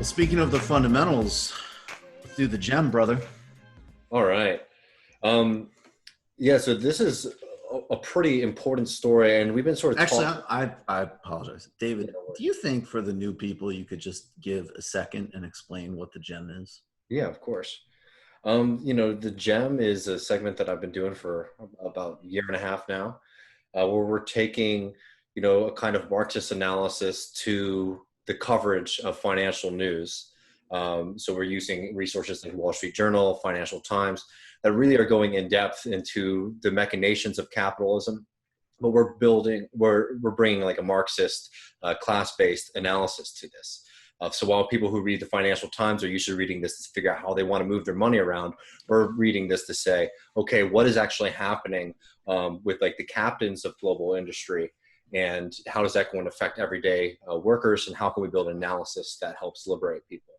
Speaking of the fundamentals, let's do the gem, brother. All right. Um, yeah, so this is a pretty important story, and we've been sort of Actually, talking. I apologize. David, No do worries. you think for the new people you could just give a second and explain what the gem is? Yeah, of course. The gem is a segment that I've been doing for about a year and a half now, where we're taking, a kind of Marxist analysis to the coverage of financial news. So we're using resources like Wall Street Journal, Financial Times, that really are going in depth into the machinations of capitalism. But we're bringing like a Marxist class-based analysis to this. So while people who read the Financial Times are usually reading this to figure out how they want to move their money around, we're reading this to say, okay, what is actually happening with like the captains of global industry, and how does that going to affect everyday workers, and how can we build an analysis that helps liberate people?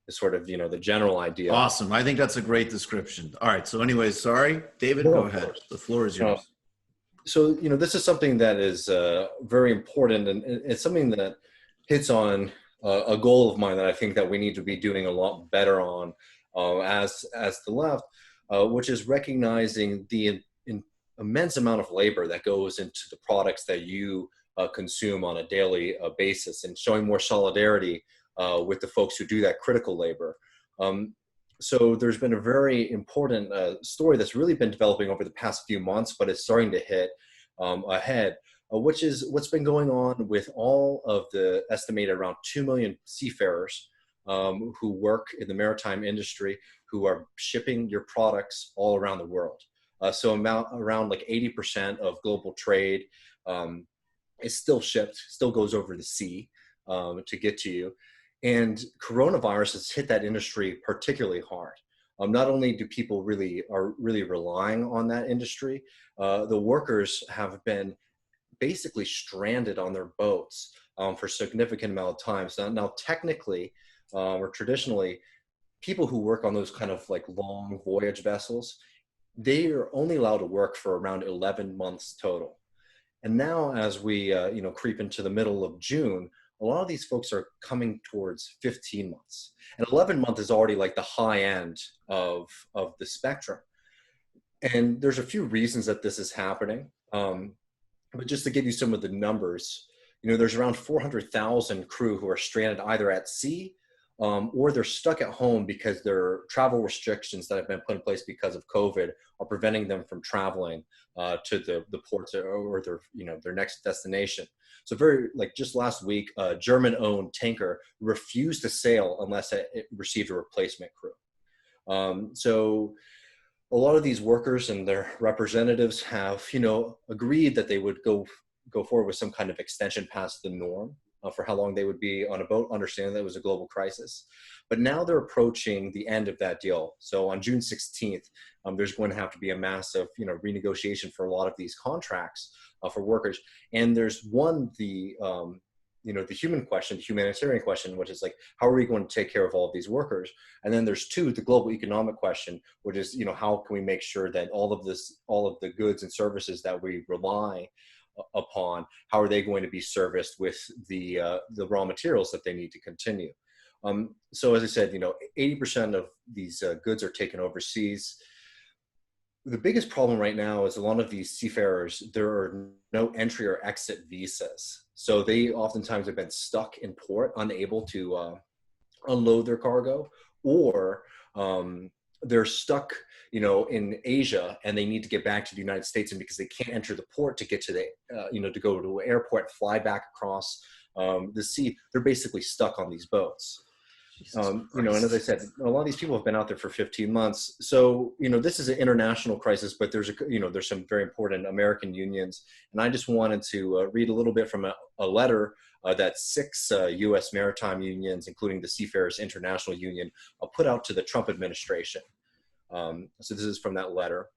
Is sort of the general idea. Awesome. I think that's a great description. All right. So, anyways, sorry, David, No, go of ahead. course. The floor is Uh, yours. so this is something that is very important, and it's something that hits on a goal of mine that I think that we need to be doing a lot better on as the left, which is recognizing the immense amount of labor that goes into the products that you consume on a daily basis, and showing more solidarity with the folks who do that critical labor. Um, so there's been a very important story that's really been developing over the past few months, but it's starting to hit ahead, which is what's been going on with all of the estimated around 2 million seafarers who work in the maritime industry, who are shipping your products all around the world. So around like 80% of global trade um, is still shipped, still goes over the sea to get to you. And coronavirus has hit that industry particularly hard. Not only do people are really relying on that industry, the workers have been basically stranded on their boats for a significant amount of time. So now technically, or traditionally, people who work on those kind of like long voyage vessels, they are only allowed to work for around 11 months total. And now, as we creep into the middle of June, a lot of these folks are coming towards 15 months, and 11 months is already like the high end of the spectrum. And there's a few reasons that this is happening. But just to give you some of the numbers, there's around 400,000 crew who are stranded either at sea, or they're stuck at home because their travel restrictions that have been put in place because of COVID are preventing them from traveling to the ports or their next destination. So very like just last week, a German-owned tanker refused to sail unless it received a replacement crew. So a lot of these workers and their representatives have, agreed that they would go forward with some kind of extension past the norm for how long they would be on a boat, understanding that it was a global crisis. But now they're approaching the end of that deal. So on June 16th, there's going to have to be a massive, renegotiation for a lot of these contracts for workers. And there's one, the human question, the humanitarian question, which is like, how are we going to take care of all of these workers? And then there's two, the global economic question, which is, how can we make sure that all of the goods and services that we rely upon, how are they going to be serviced with the raw materials that they need to continue? So as I said, 80% of these goods are taken overseas. The biggest problem right now is a lot of these seafarers, there are no entry or exit visas. So they oftentimes have been stuck in port, unable to unload their cargo, or they're stuck, in Asia, and they need to get back to the United States, and because they can't enter the port to get to to go to an airport, fly back across the sea, they're basically stuck on these boats. Jesus And as I Christ. said, a lot of these people have been out there for 15 months. So, this is an international crisis, but there's some very important American unions. And I just wanted to read a little bit from a letter that 6 U.S. maritime unions, including the Seafarers International Union, put out to the Trump administration. So this is from that letter.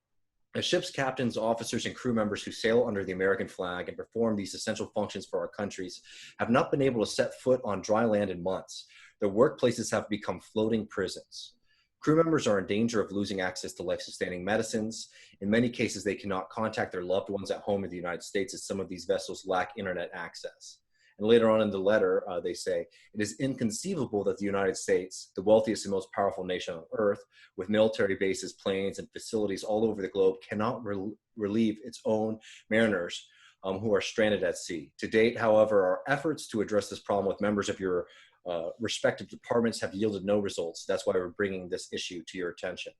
As ship's captains, officers, and crew members who sail under the American flag and perform these essential functions for our countries have not been able to set foot on dry land in months. Their workplaces have become floating prisons. Crew members are in danger of losing access to life-sustaining medicines. In many cases, they cannot contact their loved ones at home in the United States, as some of these vessels lack internet access. And later on in the letter, they say, it is inconceivable that the United States, the wealthiest and most powerful nation on earth, with military bases, planes, and facilities all over the globe, cannot relieve its own mariners who are stranded at sea. To date, however, our efforts to address this problem with members of your respective departments have yielded no results. That's why we're bringing this issue to your attention.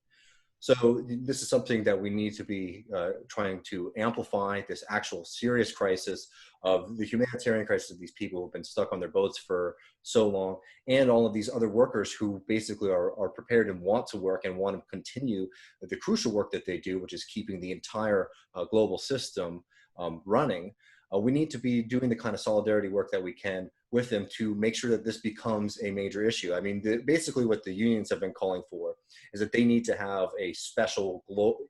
So this is something that we need to be trying to amplify, this actual serious crisis of the humanitarian crisis of these people who've been stuck on their boats for so long, and all of these other workers who basically are prepared and want to work and want to continue the crucial work that they do, which is keeping the entire global system running. We need to be doing the kind of solidarity work that we can with them to make sure that this becomes a major issue. I mean, basically what the unions have been calling for is that they need to have a special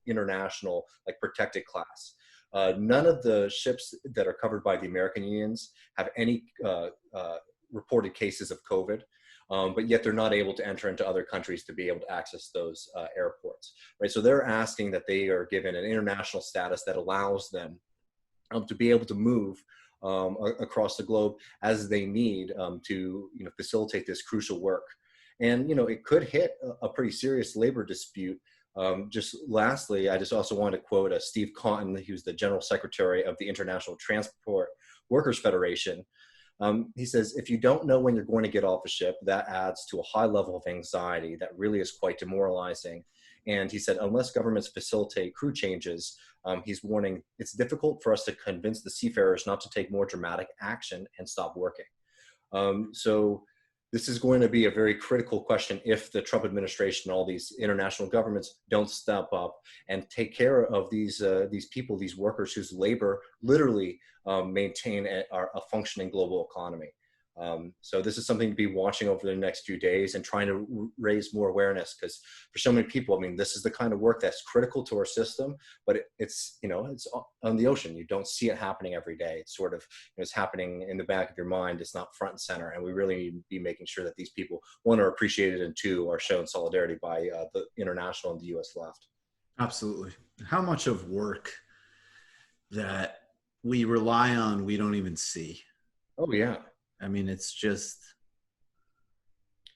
international, like, protected class. None of the ships that are covered by the American unions have any reported cases of COVID, but yet they're not able to enter into other countries to be able to access those airports, right? So they're asking that they are given an international status that allows them to be able to move across the globe as they need to, facilitate this crucial work. And, it could hit a pretty serious labor dispute. Just lastly, I just also want to quote Steve Cotton. He was the General Secretary of the International Transport Workers Federation. He says, if you don't know when you're going to get off a ship, that adds to a high level of anxiety that really is quite demoralizing. And he said, unless governments facilitate crew changes, he's warning, it's difficult for us to convince the seafarers not to take more dramatic action and stop working. So this is going to be a very critical question if the Trump administration and all these international governments don't step up and take care of these people, these workers whose labor literally maintain a functioning global economy. So this is something to be watching over the next few days and trying to raise more awareness, because for so many people, I mean, this is the kind of work that's critical to our system, but it's on the ocean. You don't see it happening every day. It's sort of, it's happening in the back of your mind. It's not front and center. And we really need to be making sure that these people, one, are appreciated, and two, are shown solidarity by the international and the U.S. left. Absolutely. How much of work that we rely on, we don't even see. Oh, yeah. I mean, it's just,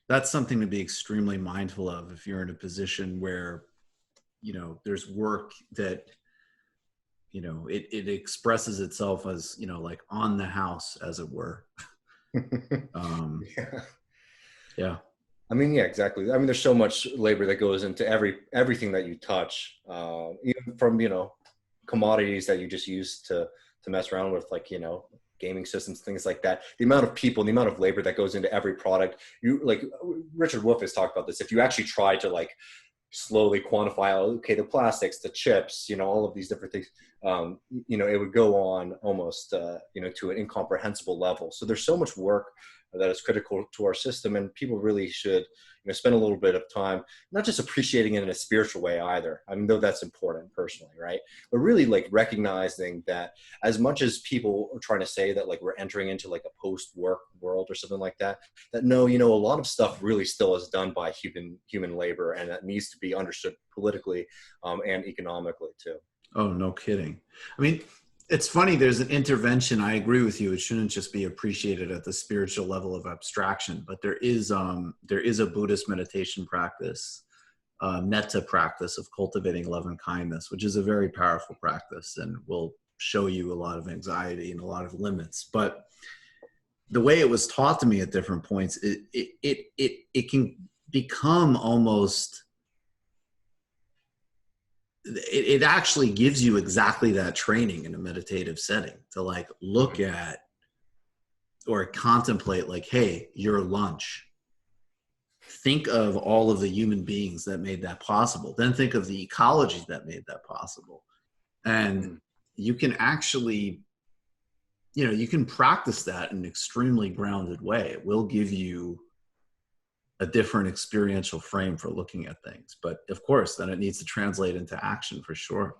that's something to be extremely mindful of if you're in a position where, there's work that, it expresses itself as, like on the house, as it were. Yeah. I mean, yeah, exactly. I mean, there's so much labor that goes into everything that you touch, even from, commodities that you just use to mess around with, like, gaming systems, things like that. The amount of people and the amount of labor that goes into every product. Richard Wolff has talked about this. If you actually try to slowly quantify, okay, the plastics, the chips, all of these different things, it would go on almost, to an incomprehensible level. So there's so much work that is critical to our system, and people really should, spend a little bit of time, not just appreciating it in a spiritual way either. I mean, though that's important personally, right? But really recognizing that as much as people are trying to say that we're entering into a post-work world or something like that, that no, a lot of stuff really still is done by human labor, and that needs to be understood politically and economically too. Oh, no kidding. I mean, it's funny, there's an intervention. I agree with you. It shouldn't just be appreciated at the spiritual level of abstraction, but there is a Buddhist meditation practice, metta practice of cultivating love and kindness, which is a very powerful practice and will show you a lot of anxiety and a lot of limits. But the way it was taught to me at different points, it can become almost, it actually gives you exactly that training in a meditative setting to look at or contemplate, hey, your lunch. Think of all of the human beings that made that possible. Then think of the ecology that made that possible. And you can actually, you can practice that in an extremely grounded way. It will give you a different experiential frame for looking at things. But of course, then it needs to translate into action for sure.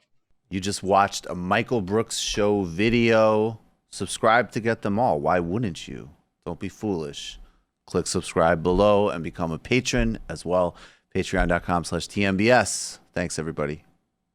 You just watched a Michael Brooks show video. Subscribe to get them all. Why wouldn't you? Don't be foolish. Click subscribe below and become a patron as well. Patreon.com/TMBS. Thanks, everybody.